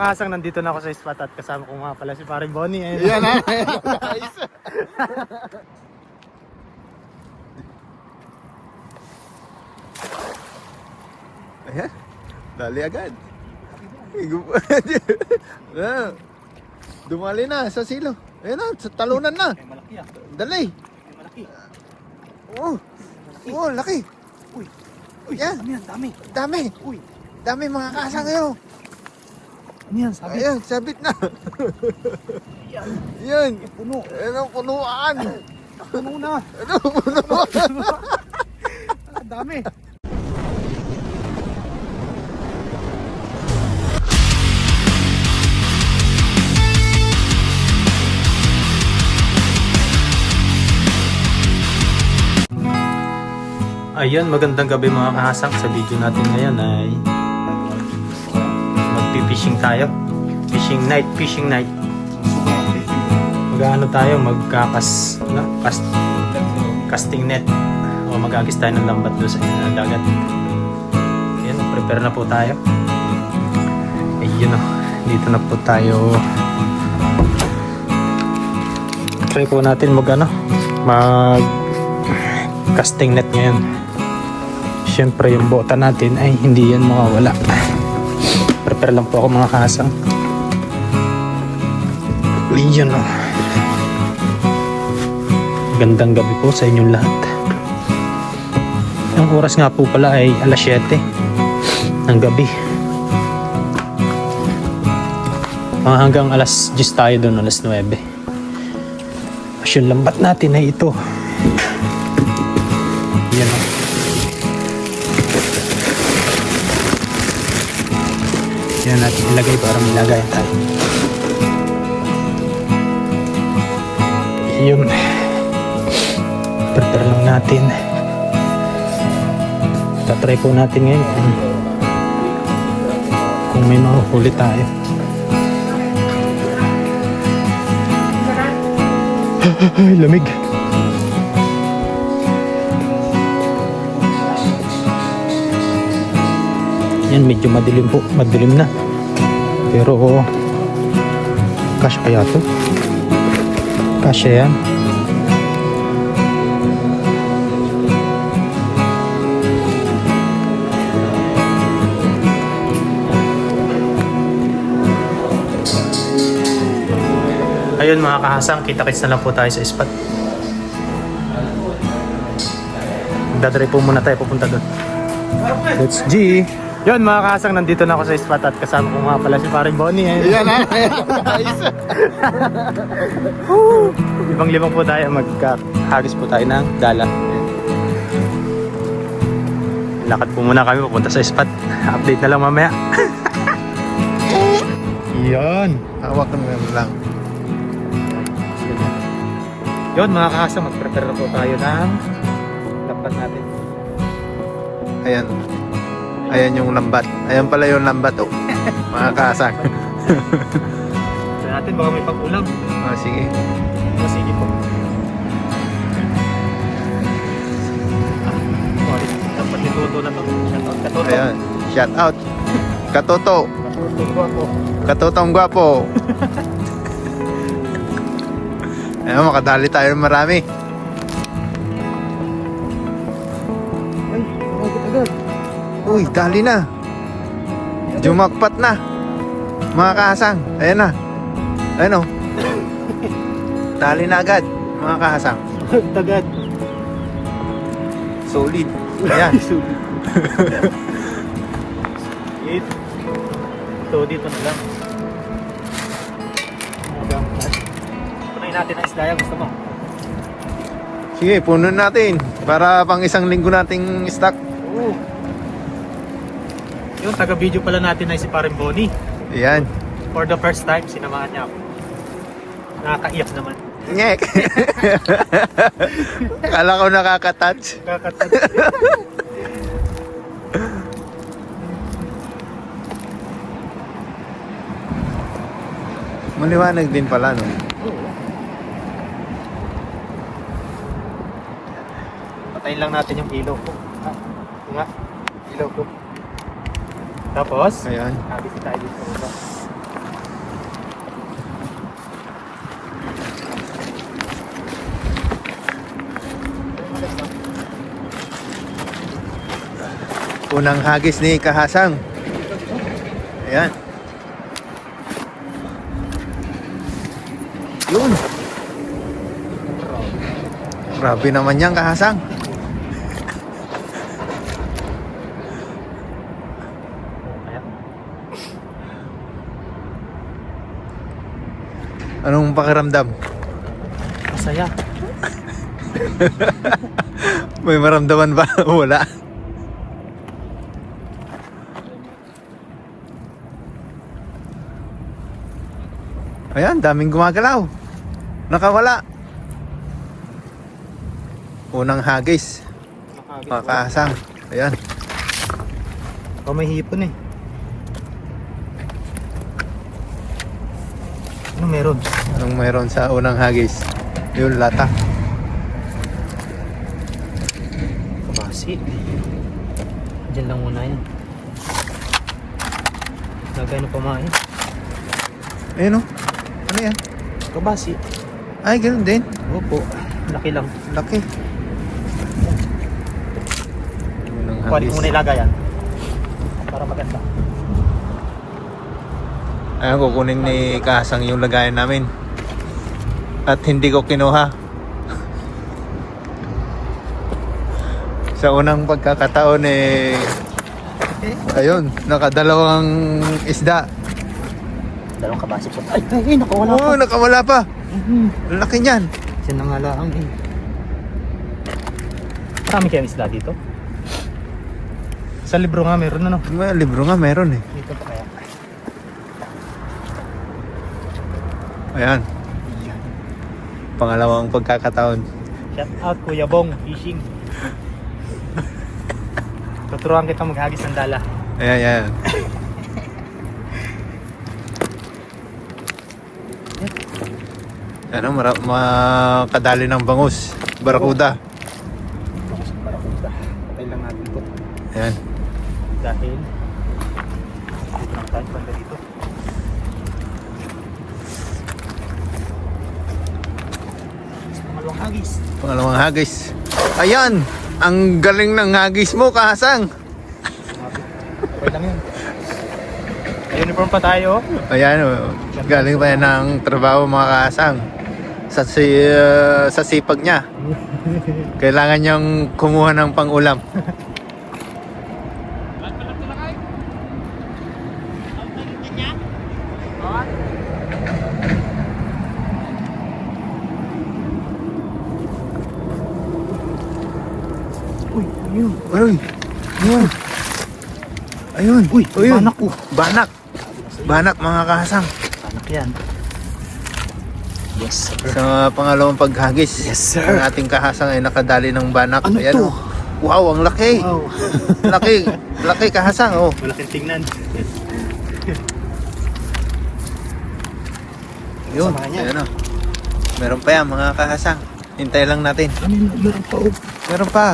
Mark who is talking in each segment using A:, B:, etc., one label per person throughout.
A: Kasang nandito na ako sa spot at kasama ko nga pala si Paring Bonnie. Ayun.
B: Yan na. Guys. Ayan. Dali agad. Dumali na sa silo. Ayan na, sa talunan na.
A: Ay, malaki ah.
B: Dali.
A: Ay, malaki.
B: Oh. Oh, laki.
A: Uy.
B: Uy, yan.
A: Ano yan? Dami.
B: Dami.
A: Uy.
B: Dami mga kasang ngayon.
A: Ano yan? Sabi.
B: Ayan, sabit na.
A: Yan.
B: Yan.
A: Puno.
B: Ayan ang punuan.
A: Puno na.
B: Ano punuan?
A: Ang dami. Ayun, magandang gabi mga kahasang. Sa video natin ngayon ay magpi-fishing tayo. Fishing night. Mag-ano tayo, casting net. O mag-agis tayo ng lambat doon sa dagat. Ayun, prepare na po tayo. Ayun o, dito na po tayo. Try po natin mag casting net ngayon. Siyempre yung bota natin ay hindi yan mawawala. Prepare lang po ako mga kasang. Yun o. Gandang gabi po sa inyong lahat. Ang oras nga po pala ay alas 7 ng gabi. Hanggang alas 10 tayo doon, alas 9. Yung lambat natin ay ito. Yan o. Yan natin ilagay para milagay tayo. Yun. Prepare lang natin. Tatry po natin ngayon kung may mahuhuli tayo. Ay, lamig. Yan, medyo madilim po. Madilim na. Pero, kasya kaya to? Kasya yan. Ayun mga kahasang, kita-kits na lang po tayo sa spot. Magdadrive po muna tayo papunta doon. Let's G! Yun mga kahasang, nandito na ako sa spot at kasama ko nga pala si Paring Bonnie.
B: Yan na. Guys.
A: Libang-libang po tayo, magkahagis po tayo ng dala. Lakad po muna kami papunta sa spot. Update na lang mamaya. Yun.
B: Hawak mo lang.
A: Yun mga kahasang, mag-prepare na po tayo ng lambat natin.
B: Ayan. Ayan yung lambat. Ayan pala yung lambat oh. Mga kasang.
A: Tignan natin, baka may pag-ulam.
B: Oh, sige.
A: Sige po. Dapat nituto na to. Katoto.
B: Ayan. Shout out. Katoto.
A: Katoto po.
B: Katotong gwapo. Ayan, makadali tayo ng marami.
A: Ay, agad.
B: Uy, dali na. Jumakpat na. Mga kahasang. Ayan na. Ayan o. Dali na agad. Mga kahasang.
A: Agad.
B: Solid. Ayan.
A: Ito, dito na lang. Punayin natin ang isdaya. Gusto mo?
B: Sige, puno natin. Para pang isang linggo nating stock.
A: Oo. Yung taga-video pala natin ay si Paring Bonnie.
B: Ayan.
A: For the first time, sinamahan niya ako. Nakakaiyak naman.
B: Ngek. Kala ko nakaka-touch.
A: Kakatad.
B: Maliwanag din pala, no?
A: Patayin lang natin yung ilaw ko. Ito nga, ilaw ko. Tapos,
B: Ayan.
A: habis tayo dito.
B: unang hagis ni Kahasang. Ayan. Yun. Grabe naman yan, Kahasang.
A: Ayan.
B: Anong pakiramdam?
A: Masaya.
B: May maramdaman ba? Wala. Ayan, daming gumagalaw. Nakawala. Unang hagis. Mga Kahasang. Ayan.
A: Oh, may hipon eh. Ano meron?
B: Anong mayroon sa unang hagis? Yung lata.
A: Kabasi. Diyan lang muna yan. Lagay na pamain.
B: Ayun o. Ano yan?
A: Kabasi.
B: Ay, ganun din.
A: Opo. Laki lang.
B: Laki. Unang
A: Kuha
B: hagis.
A: muna ilagay yan. Para maganda.
B: Ayan, kukunin ni Kahasang yung lagayan namin. At hindi ko kinuha. Sa unang pagkakataon ayun, nakadalawang isda.
A: Dalawang kabasi po. Ay, nakawala pa.
B: Oo, nakawala pa. Laki niyan.
A: Siya na nga lang eh. Marami kayang isda dito. Sa libro nga meron ano.
B: May libro nga meron eh.
A: Dito pa kaya.
B: Ayan, pangalawang pagkakataon.
A: Shout out Kuya Bong Fishing. Tuturuan kita maghagis ng dala.
B: Ayan, ayan. Ano, makadali ng bangus. Barakuda.
A: Barakuda. Patay lang natin ito.
B: Ayan.
A: Dahil dito lang tayo banda dito. Pangalawang hagis.
B: Pangalawang hagis. Ayan! Ang galing ng hagis mo, Kahasang.
A: Okay lang yun. Uniform pa tayo.
B: Ayan, oh. Galing pa yan ng trabaho, mga Kahasang. Sa sipag niya. Kailangan niyang kumuha ng pang-ulam.
A: Uy, ayun.
B: Uy! Ayun! Ayun!
A: Uy,
B: ayun.
A: banak, oh.
B: Banak! Banak, mga Kahasang.
A: Anak yan. Yes, sir.
B: Sa pangalawang paghagis,
A: Yes, sir.
B: ang ating Kahasang ay nakadali ng banak.
A: Ano
B: Ayan,
A: to?
B: oh. Wow, ang laki!
A: Wow.
B: Laki! Laki, Kahasang, oh.
A: Malaking tingnan.
B: Yun,
A: Samahan niya.
B: ayan, oh. Meron pa yan, mga Kahasang. Hintay lang natin.
A: Ano yun? Meron pa oh.
B: Meron pa.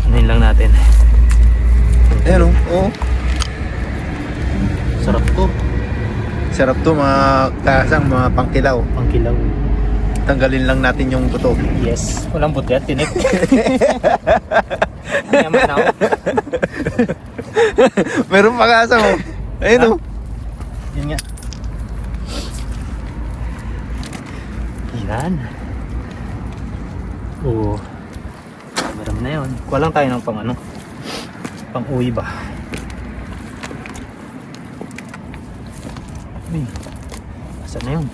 A: Anuin lang natin.
B: Ayan, oh. Oh.
A: Sarap to.
B: Sarap to, mga Kahasang, mga pangkilaw.
A: Pangkilaw.
B: Tanggalin lang natin yung buto.
A: Yes. Walang buti at tinik. Yaman ako.
B: Meron pa, Kahasang, oh. Ayun,
A: Ha?
B: oh.
A: Yun nga. Yan. Oo. Meron na yun. Kuha lang tayo ng pang ano. Pang uwi ba? Uy. Asan na yun?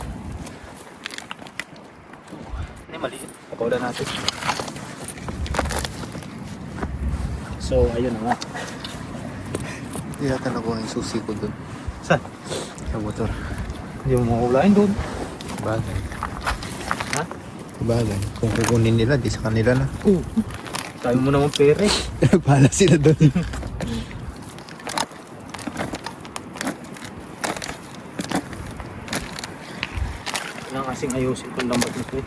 A: Hindi, maliit. Pagkaulan natin. So, ayun na nga.
B: Tiyatan ako yung susi ko dun.
A: Saan?
B: Sa motor.
A: Hindi mo makulain doon.
B: Bagay.
A: Ha?
B: Bagay. Kung kukunin nila, di sa kanila na.
A: Oo. Sabi mo naman pere.
B: Nagpala sila dun.
A: Kailangan kasing ayusin itong lambat nito eh.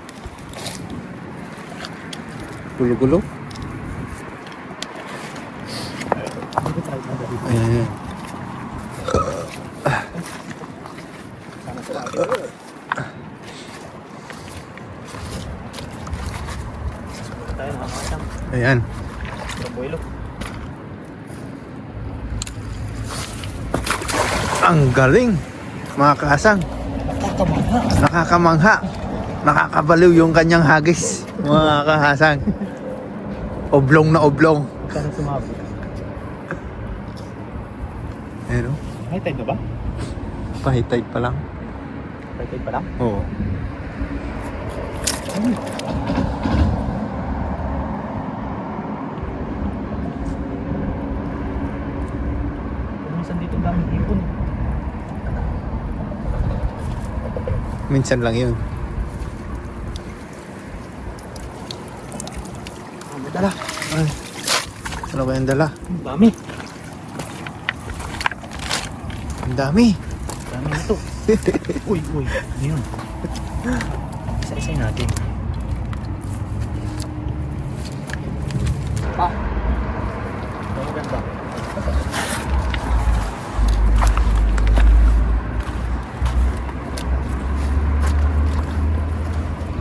B: Gulo-gulo.
A: Hindi tayo nanda dito.
B: Ayan.
A: Sana sa akin. Sumunod tayo nakakasang.
B: Ayan.
A: Sa buwelo.
B: Ang galing, mga kasang.
C: Kakamangha.
B: Nakakamangha. Nakakabaliw yung kanyang hagis, mga kahasang. Oblong na oblong.
A: Parang sumabot.
B: Ayun, oh.
A: High tide na ba?
B: Pahitide pa lang.
A: High tide pa lang?
B: Oo.
A: Minsan dito daming hipon.
B: Minsan lang yun.
A: May dala.
B: Ay, ano ba yung dala?
A: Ang dami.
B: Ang dami.
A: Dami nito. Uy, uy. Ano yun? Isa-isay natin. Pa. Ang ganda.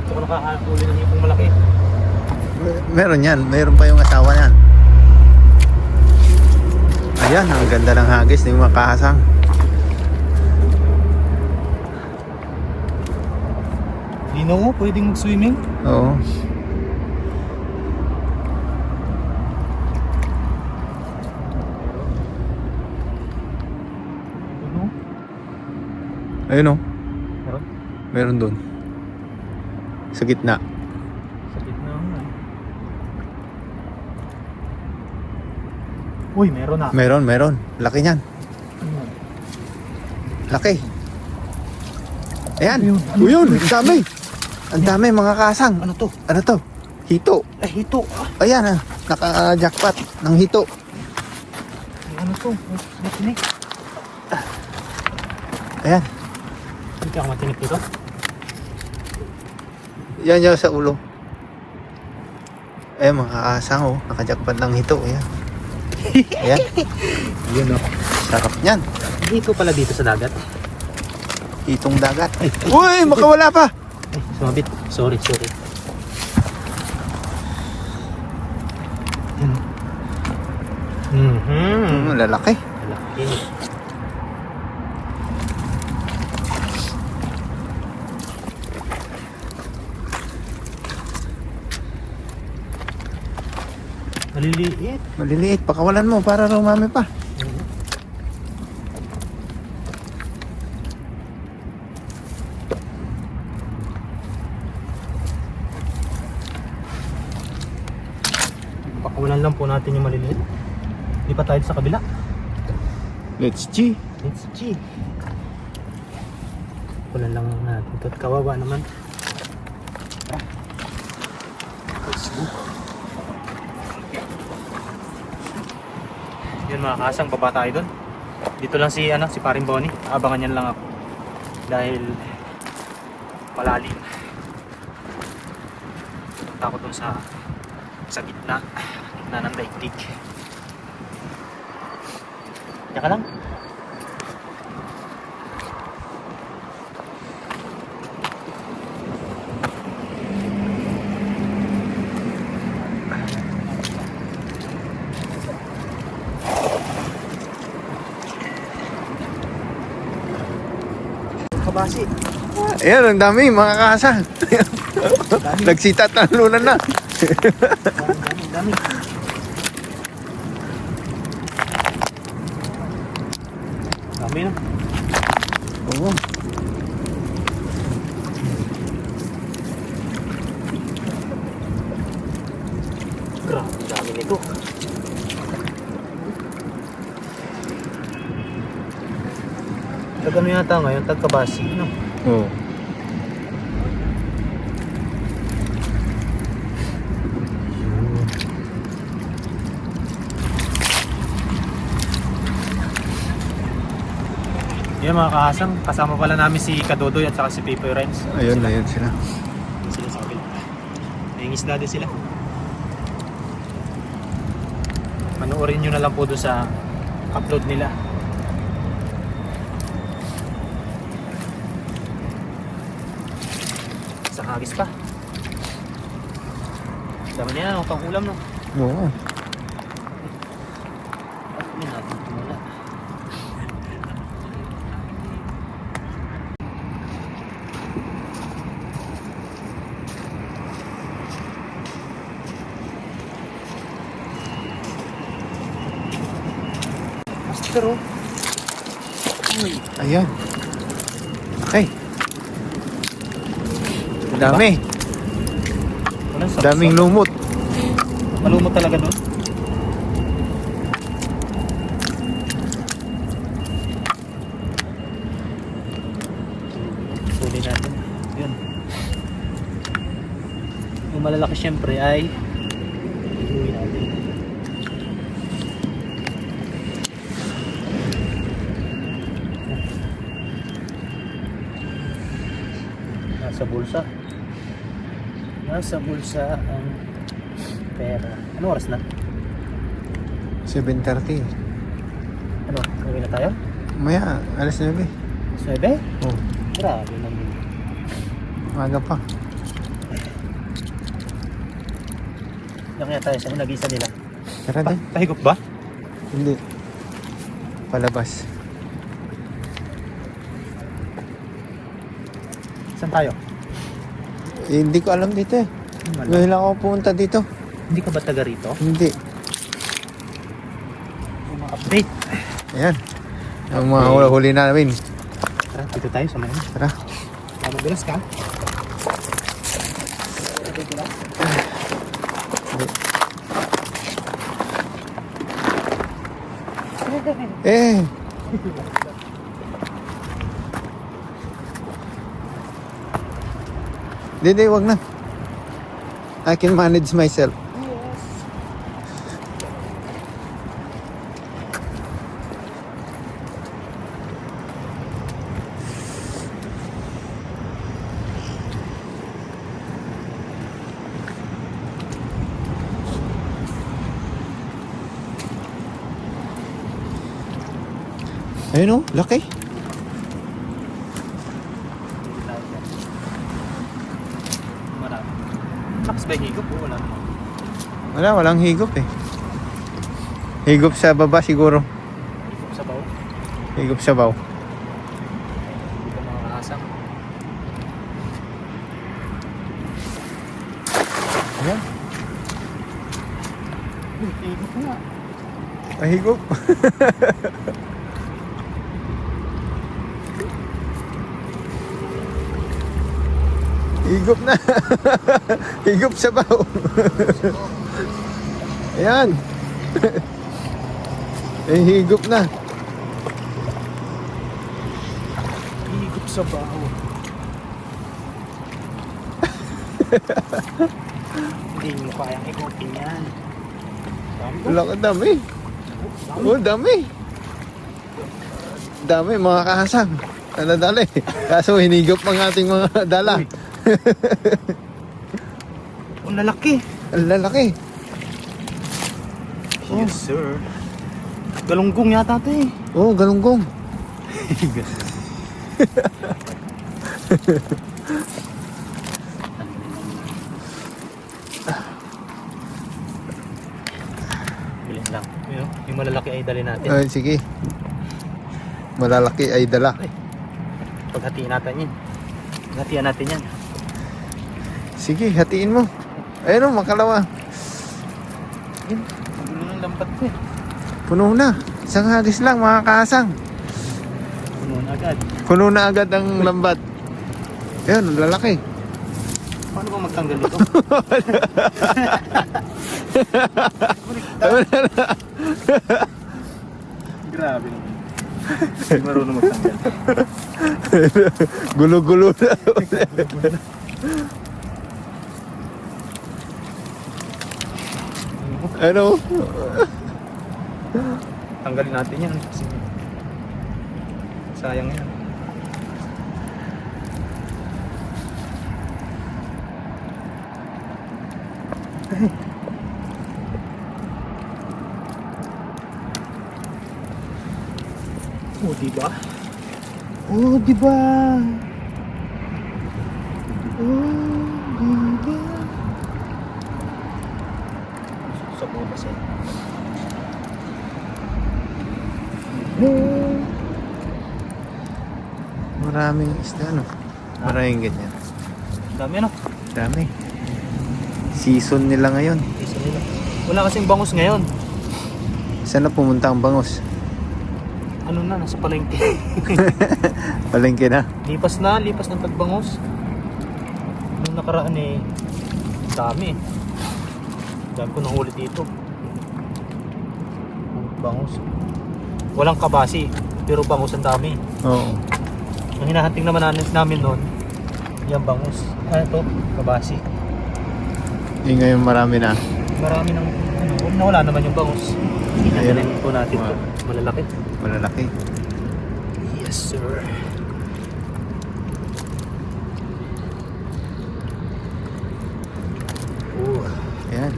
A: Ito ko nakakahuli ng hipong malaki.
B: Meron yan. Meron pa yung asawa yan. Ayan, ang ganda ng hagis ng mga kahasang.
A: Linaw mo, pwedeng mag-swimming.
B: Oo.
A: Ano?
B: Ayun, oh.
A: Meron?
B: Meron dun. Sa gitna.
A: Sa gitna nga. Uy, meron na.
B: Meron. Laki niyan. Laki. Ayan.
A: Ano yun?
B: O yun, ang dami. Ang dami mga kasang.
A: Ano to?
B: Ano to? Hito.
A: Eh, hito.
B: Ayan, naka-jackpot ng hito.
A: Ano to? Matinik.
B: Ayan.
A: Hindi ako matinik dito.
B: Yan yung sa ulo. Eh, mga kasang, oh. Naka-jackpot ng hito. Ayan. Ayan. Yun, oh. Sarap niyan.
A: Hito pala dito sa dagat.
B: Hitong dagat. Uy, makawala pa.
A: Ay, sumabit. Sorry.
B: Lalaki.
A: Malaki. Maliliit.
B: Maliliit. Pakawalan mo para rumami pa.
A: Pakawalan lang po natin yung maliliit. Hindi pa tayo sa kabila.
B: Let's G.
A: Let's G. Pakawalan lang natin ito. Kawawa naman. Let's go. Yun mga kasang, baba tayo dun. Dito lang si Paring Bonnie. Abangan niyan lang ako. Dahil malalim. Punta ako dun sa gitna ng daigdig. Diyan ka lang. Kabasi.
B: Ayan, ang dami mga kasang. Nagsita at nalunan na.
A: Dami. Dami na.
B: Oo.
A: Grabe, dami nito. Tagano yata ngayon, tagkabasi, no?
B: Oo.
A: Yan mga kahasang, kasama pala namin si Kadodoy at saka si Pipoy Rhymes.
B: Ayun sila.
A: Sila sa kabila. May isda din sila. Panoorin nyo na lang po doon sa upload nila. Sa hagis pa. Dami niya, pang ulam no.
B: Oo.
A: Yun natin ito muna. lobster oh. Uy.
B: Ayan. Okay. Dami.
A: Walang saksa.
B: Daming lumot.
A: Malumot talaga doon. Huli natin. Yun. Yung malalaki syempre ay iuwi natin. Nasa bulsa. Nasa bulsa ang pera. Ano oras na?
B: 7:30.
A: Ano? Uwi na tayo?
B: Maya, alas 9.
A: 9?
B: Oh,
A: Grabe naman.
B: maga pa.
A: Diyan kaya tayo sa nag-isa nila.
B: Tara din.
A: Pahigop ba?
B: Hindi. Palabas.
A: Saan tayo?
B: Eh, hindi ko alam dito eh. Ngayon lang ako pumunta dito.
A: Hindi ka ba taga rito?
B: Hindi.
A: Yung mga update.
B: Ayan. Ang mga huli namin.
A: Tara, dito tayo sa mga.
B: Tara.
A: Madulas ka?
B: Eh. Hindi, wag na. I can manage myself. Ayun o, laki.
A: Marami. Lakas ba yung higop o wala naman?
B: Walang higop eh. Higop sa baba siguro.
A: Higop sa baw?
B: Higop sa baw.
A: Hindi ka makakasang.
B: Ayan.
A: Uy, higop nga.
B: Ah, higop. Higop na. Higop sa baw. Ayan. Eh, higop na.
A: Higop sa baw. Hindi nyo kayang higopin yan.
B: Wala ka dami. Oh, dami. Dami mga kahasang. Dali. Kaso hinigop ang ating mga dala.
A: Ang lalaki.
B: Ang lalaki.
A: Yes, sir. Galunggong yata ito eh.
B: Oh, galunggong.
A: Bilhin lang. Yung malalaki ay dali natin.
B: Ay, sige. Malalaki ay dala.
A: Paghatiin natin yan. Paghatian natin yan.
B: Sige, hatiin mo. Ayun o, makalawa.
A: Yun. Ang gulo ng lambat ko eh.
B: Puno na. Isang hadis lang mga kahasang.
A: Puno na agad.
B: Puno na agad ang lambat. Ayun, ang lalaki.
A: Paano ba magtanggal dito? Grabe naman. Hindi marunong magtanggal.
B: Gulo-gulo na. Ano?
A: Tanggalin natin yan. Kasi sayang yan. Oh, diba? Oh, diba? Oh, diba? Sa butas eh.
B: Maraming isda, no? Maraming ganyan.
A: Dami ano?
B: Dami. Season nila ngayon.
A: Isa nila. Wala kasing bangus ngayon.
B: Saan na pumunta ang bangos?
A: ano na, nasa palengke.
B: Palengke na.
A: lipas ng tagbangos. Nung nakaraan eh, dami eh. Dami ko nahuli dito. Bangus. Walang kabasi, pero bangus ang dami.
B: Oo.
A: Ang hinahanting naman namin noon, yung bangus. Ano to? Kabasi.
B: Yung ngayon marami na.
A: Marami ng, nawala naman yung bangus.
B: Ayan.
A: Hinahanayin po natin to. Malalaki.
B: Malalaki.
A: Yes, sir.
B: Ayan.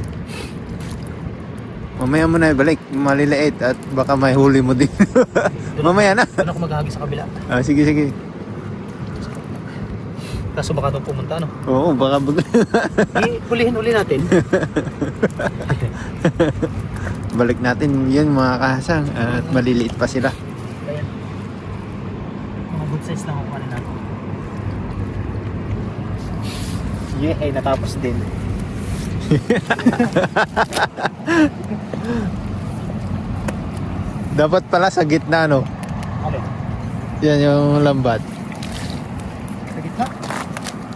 B: Mamaya mo na ibalik, maliliit at baka may huli mo din. Mamaya na.
A: Doon ako maghahagi sa kabila.
B: Ah, sige, sige.
A: Kaso baka doon pumunta, ano?
B: Oo, baka...
A: Hulihin uli natin.
B: Balik natin yun mga kahasang at maliliit pa sila.
A: Ayan. Mga good size lang ako kanina. Yeah, ay natapos din.
B: Dapat pala sa gitna, no?
A: Okay.
B: Yan yung lambat.
A: Sa gitna?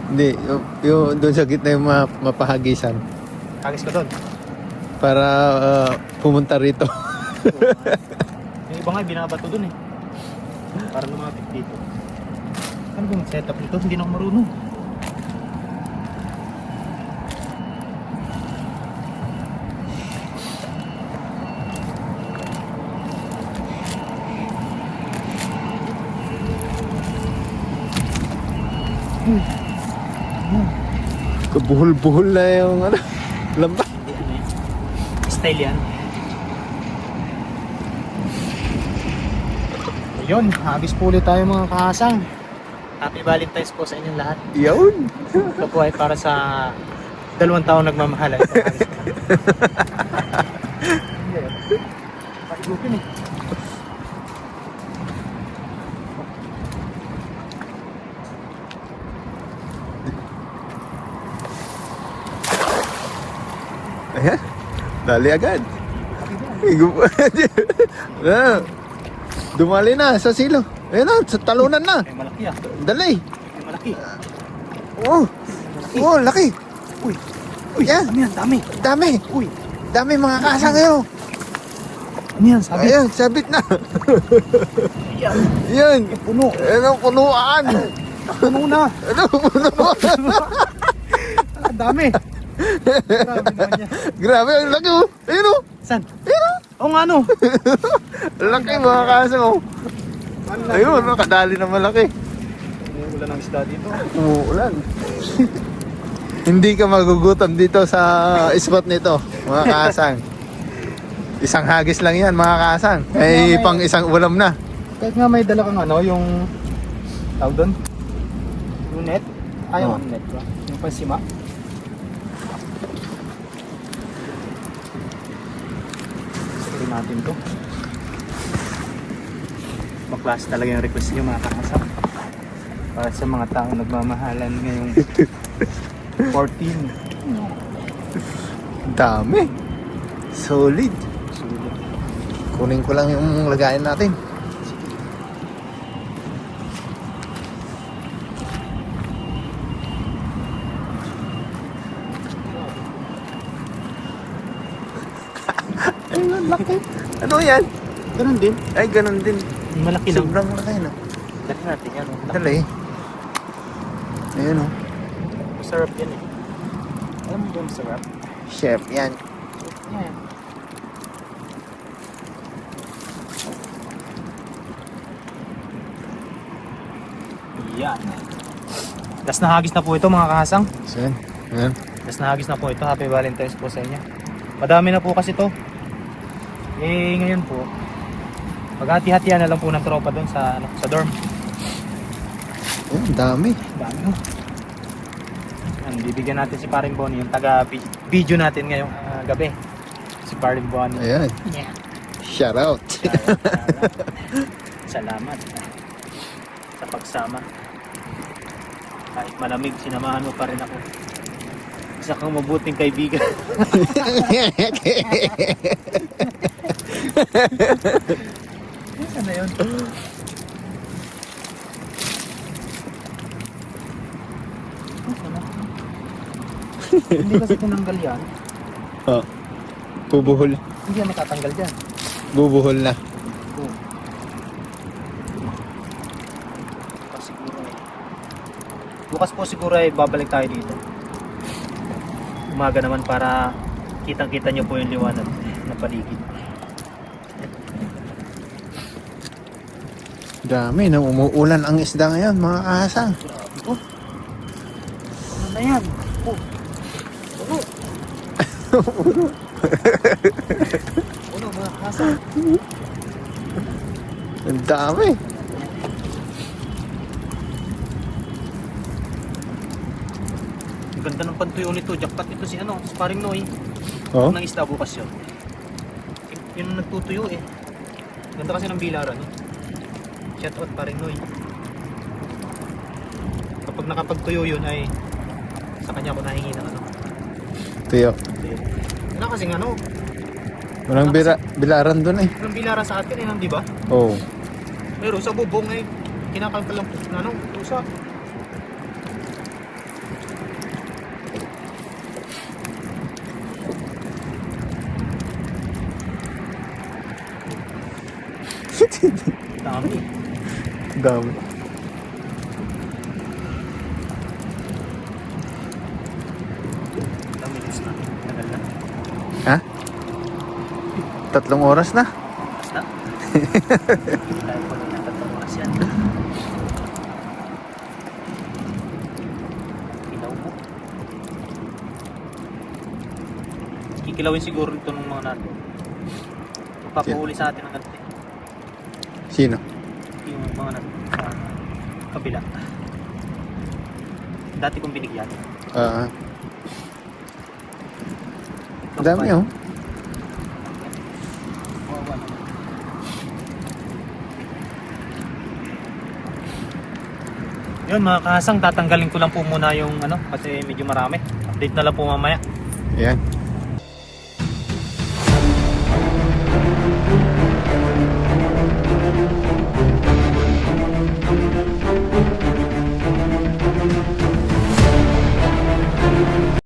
B: Hindi, yung doon sa gitna yung mapahagisan.
A: Hagis ka doon.
B: Para pumunta rito.
A: Yung iba nga binabato doon eh. Para lumapit dito. Ano bang setup nito? Hindi na ako marunong.
B: Kabuhol-buhol na yung ano, lambat.
A: Hindi ano yan. Style yan. Ayun, hagis po ulit tayo mga kahasang. Happy Valentine's po sa inyong lahat.
B: Yun.
A: Ito po ay para sa 2 taon nagmamahalan. Pakigupin eh.
B: Ayan. Dali agad. Dumali na sa silo. Ayan na, sa talunan na.
A: Ay malaki ah.
B: Dali.
A: Ay malaki.
B: Oh. Oh, laki.
A: Uy.
B: Uy, yan.
A: Ano yan? Dami.
B: Dami.
A: Uy.
B: Dami mga kasang ngayon.
A: Ano yan? Sabi.
B: Ayan, sabit na.
A: Yan.
B: Yan.
A: Puno.
B: Ayan ang punuan.
A: Puno na.
B: Ano, punuan.
A: Ang dami. Grabe naman yan.
B: Grabe, ang laki oh. Ayun oh.
A: Saan?
B: Ayun oh.
A: Oo nga no.
B: Laki mga kasang oh. Ayun, oh, kadali na malaki.
A: Wala ng isda dito.
B: Umuulan. Hindi ka magugutom dito sa spot nito, mga kasang. Isang hagis lang yan, mga kasang. Ay, pang isang ulam na.
A: Kahit nga may dala kang ano, yung tawag doon? Yung net? Ayaw
B: Oh.
A: net ba? Yung pansima? Sige natin to. Baklas talaga yung request nyo mga kakasap. Para sa mga taong nagmamahalan ngayong 14.
B: Dami. Solid. Kunin ko lang yung lagayan natin. Ayun, laki. Ano yan?
A: Ganun din.
B: Ay, ganun din.
A: Malaki lang.
B: Sobrang laki, no?
A: Dali natin yan. Oh.
B: Dali. Ayun, oh.
A: Masarap yan eh. Alam mo ba masarap?
B: Chef, yan.
A: Yan. Yan. Das na hagis na po ito mga kahasang.
B: Saan? Ayan.
A: Das na hagis na po ito. Happy Valentine's po sa inyo. Madami na po kasi to. Eh ngayon po, maghati-hatian na lang po ng tropa doon sa sa dorm.
B: Ayan, dami.
A: Dami no. Yan, bibigyan natin si Paring Bonnie yung taga-video natin ngayong gabi. Si Paring Bonnie.
B: Ayan.
A: Yeah.
B: Shout out.
A: Salamat sa pagsama. Kahit malamig, sinamahan mo pa rin ako. Isa kang mabuting kaibigan. Ano yun? Hindi kasi tinanggal yan.
B: Oh. Bubuhol.
A: Hindi yan natatanggal dyan.
B: Bubuhol na.
A: Oh. Bukas siguro eh. Bukas po siguro ay babalik tayo dito. Umaga naman para kitang-kita nyo po yung liwanag na paligid.
B: Dami nang umuulan ang isda ngayon, mga kahasang.
A: Oh. Ano na yan? Oh. Uno. Uno mga kasa.
B: Ang dami.
A: Ang ganda ng pantuyo nito. Jackpot ito si ano, Sparring Noy.
B: Oh.
A: Ng isda bukas yun. Yun ang nagtutuyo eh. Ganda kasi ng bilaran eh. Shout out Sparring Noy. Kapag nakapagtuyo yun ay sa kanya ako nahingi ng ano.
B: Tuyo.
A: Wala kasing ano.
B: Walang bilaran doon eh.
A: Yung bilaran sa atin eh, di ba?
B: Oh.
A: Pero sa bubong ay kinakalkal lang na ano, pusa. Dami.
B: Dami.
A: Dami news na. Tagal na.
B: Ha? 3 oras na.
A: Basta. Dahil pa lang tatlong oras yan. Kilaw mo. Kikilawin siguro ito ng mga nato. Magpapahuli sa atin ng ganti.
B: Sino?
A: Yung mga nato sa kabila. Dati kong binigyan.
B: Dami oh.
A: Kawawa naman. Yun mga kahasang, tatanggalin ko lang po muna yung ano kasi medyo marami. Update na lang po mamaya.
B: Ayan.